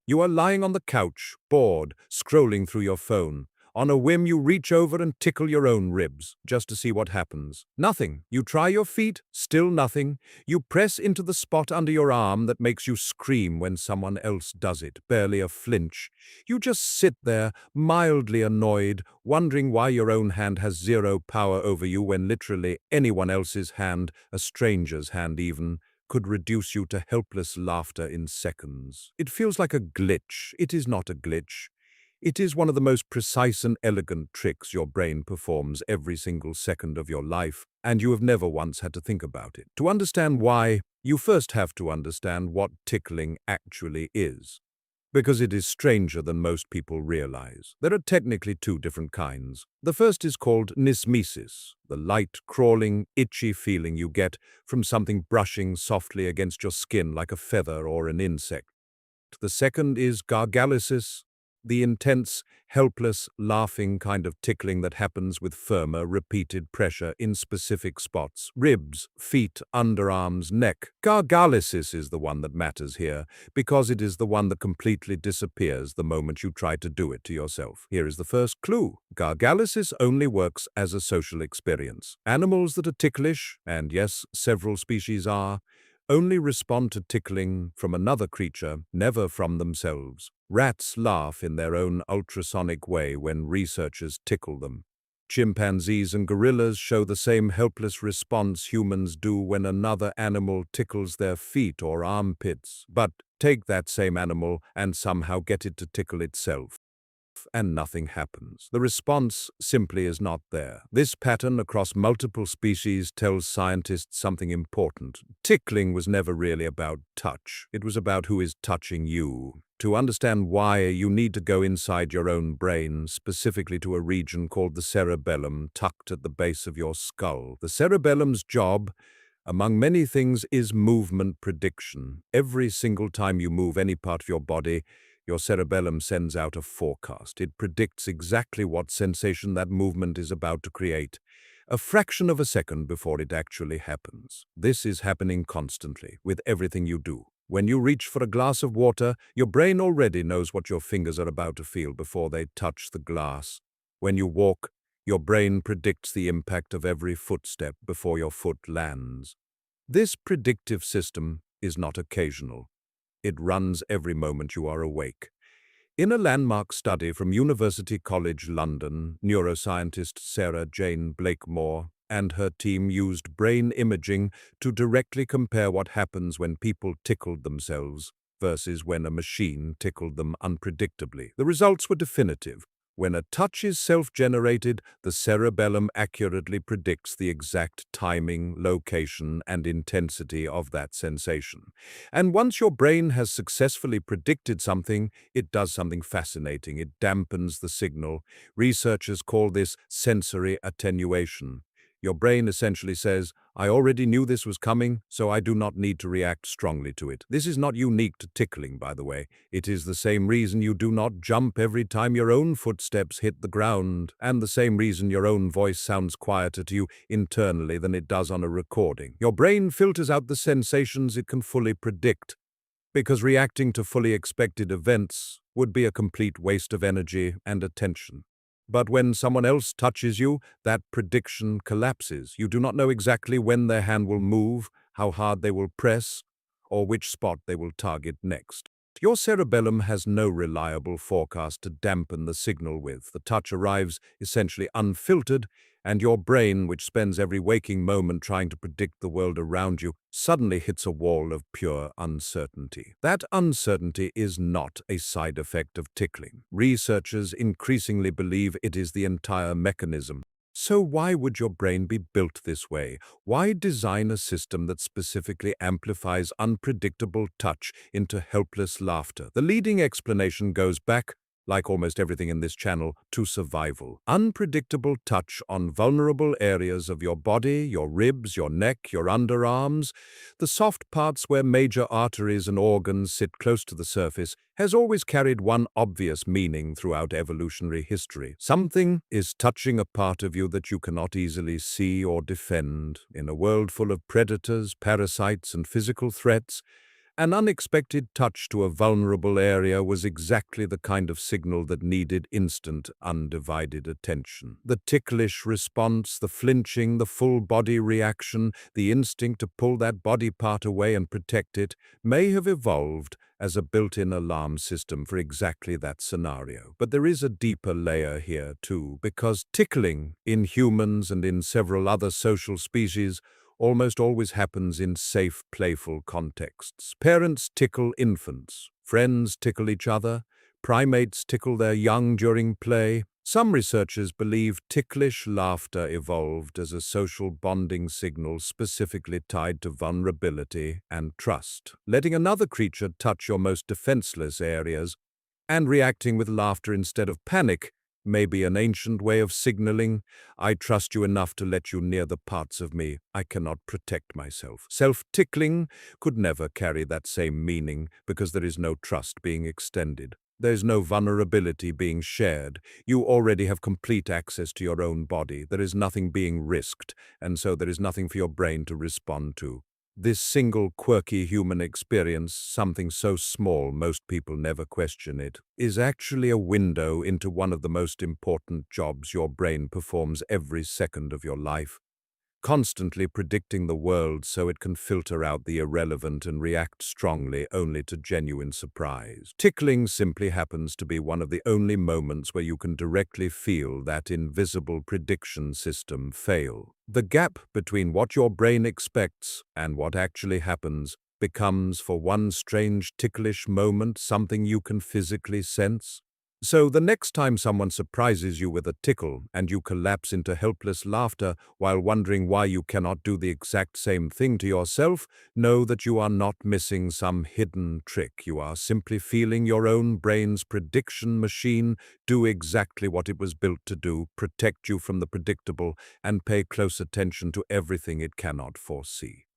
You are lying on the couch, bored, scrolling through your phone. On a whim, you reach over and tickle your own ribs, just to see what happens. Nothing. You try your feet, still nothing. You press into the spot under your arm that makes you scream when someone else does it, barely a flinch. You just sit there, mildly annoyed, wondering why your own hand has zero power over you when literally anyone else's hand, a stranger's hand even, could reduce you to helpless laughter in seconds. It feels like a glitch. It is not a glitch. It is one of the most precise and elegant tricks your brain performs every single second of your life, and you have never once had to think about it. To understand why, you first have to understand what tickling actually is, because it is stranger than most people realize. There are technically two different kinds. The first is called nismesis, the light, crawling, itchy feeling you get from something brushing softly against your skin like a feather or an insect. The second is gargalysis, the intense, helpless, laughing kind of tickling that happens with firmer, repeated pressure in specific spots: ribs, feet, underarms, neck. Gargalysis is the one that matters here, because it is the one that completely disappears the moment you try to do it to yourself. Here is the first clue. Gargalysis only works as a social experience. Animals that are ticklish, and yes, several species are, only respond to tickling from another creature, never from themselves. Rats laugh in their own ultrasonic way when researchers tickle them. Chimpanzees and gorillas show the same helpless response humans do when another animal tickles their feet or armpits. But take that same animal and somehow get it to tickle itself, and nothing happens. The response simply is not there. This pattern across multiple species tells scientists something important. Tickling was never really about touch. It was about who is touching you. To understand why, you need to go inside your own brain, specifically to a region called the cerebellum, tucked at the base of your skull. The cerebellum's job, among many things, is movement prediction. Every single time you move any part of your body, your cerebellum sends out a forecast. It predicts exactly what sensation that movement is about to create, a fraction of a second before it actually happens. This is happening constantly with everything you do. When you reach for a glass of water, your brain already knows what your fingers are about to feel before they touch the glass. When you walk, your brain predicts the impact of every footstep before your foot lands. This predictive system is not occasional. It runs every moment you are awake. In a landmark study from University College London, neuroscientist Sarah Jane Blakemore and her team used brain imaging to directly compare what happens when people tickled themselves versus when a machine tickled them unpredictably. The results were definitive. When a touch is self-generated, the cerebellum accurately predicts the exact timing, location, and intensity of that sensation. And once your brain has successfully predicted something, it does something fascinating. It dampens the signal. Researchers call this sensory attenuation. Your brain essentially says, I already knew this was coming, so I do not need to react strongly to it. This is not unique to tickling, by the way. It is the same reason you do not jump every time your own footsteps hit the ground, and the same reason your own voice sounds quieter to you internally than it does on a recording. Your brain filters out the sensations it can fully predict, because reacting to fully expected events would be a complete waste of energy and attention. But when someone else touches you, that prediction collapses. You do not know exactly when their hand will move, how hard they will press, or which spot they will target next. Your cerebellum has no reliable forecast to dampen the signal with. The touch arrives essentially unfiltered, and your brain, which spends every waking moment trying to predict the world around you, suddenly hits a wall of pure uncertainty. That uncertainty is not a side effect of tickling. Researchers increasingly believe it is the entire mechanism. So why would your brain be built this way? Why design a system that specifically amplifies unpredictable touch into helpless laughter? The leading explanation goes back, like almost everything in this channel, to survival. Unpredictable touch on vulnerable areas of your body, your ribs, your neck, your underarms, the soft parts where major arteries and organs sit close to the surface, has always carried one obvious meaning throughout evolutionary history. Something is touching a part of you that you cannot easily see or defend. In a world full of predators, parasites, and physical threats, An unexpected touch to a vulnerable area was exactly the kind of signal that needed instant, undivided attention. The ticklish response, the flinching, the full-body reaction, the instinct to pull that body part away and protect it, may have evolved as a built-in alarm system for exactly that scenario. But there is a deeper layer here, too, because tickling, in humans and in several other social species, almost always happens in safe, playful contexts. Parents tickle infants, friends tickle each other, primates tickle their young during play. Some researchers believe ticklish laughter evolved as a social bonding signal specifically tied to vulnerability and trust. Letting another creature touch your most defenseless areas and reacting with laughter instead of panic may be an ancient way of signaling, I trust you enough to let you near the parts of me I cannot protect myself. Self-tickling could never carry that same meaning because there is no trust being extended. There is no vulnerability being shared. You already have complete access to your own body. There is nothing being risked, and so there is nothing for your brain to respond to. This single quirky human experience, something so small most people never question it, is actually a window into one of the most important jobs your brain performs every second of your life, constantly predicting the world so it can filter out the irrelevant and react strongly only to genuine surprise. Tickling simply happens to be one of the only moments where you can directly feel that invisible prediction system fail. The gap between what your brain expects and what actually happens becomes, for one strange ticklish moment, something you can physically sense. So the next time someone surprises you with a tickle and you collapse into helpless laughter while wondering why you cannot do the exact same thing to yourself, know that you are not missing some hidden trick. You are simply feeling your own brain's prediction machine do exactly what it was built to do, protect you from the predictable, and pay close attention to everything it cannot foresee.